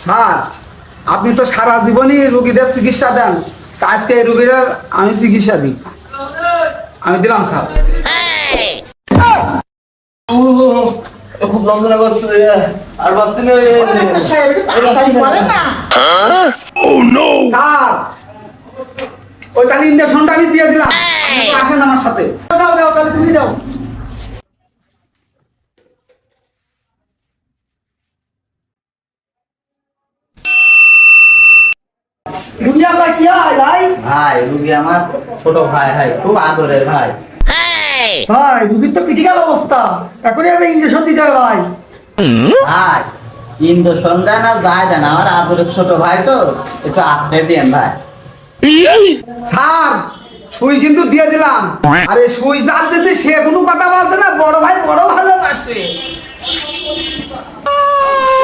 Sir, আপনি তো সারা জীবনই রোগীদের চিকিৎসা দেন, আজকে এই রোগীর আমি চিকিৎসা দিই। আমি দিলাম স্যার। খুব যন্ত্রণা করছে আর বাঁচতে নেই। স্যার, ওই তাহলে ইঞ্জেকশনটা আমি দিয়ে দিলাম, আসেন আমার সাথে। দাও দাও, তাহলে তুমি দাও। রুগী আপনার কি হয় ভাই? ভাই রুগী আমার ছোট ভাই, ভাই খুব আদরের ভাই। ভাই রুগীর তো ক্রিটিক্যাল অবস্থা, এখনই একটা ইঞ্জেকশন দিতে হবে ভাই। ভাই ইঞ্জেকশন দেন আর যায় দেন, আমার আদরের ছোট ভাই তো, একটু আটকে দিন ভাই। স্যার, সুই কিন্তু দিয়ে দিলাম। আরে সুই জাল দিতে সে কোনো কথা বলছে না, বড় ভাই বড় ভালোবাসে।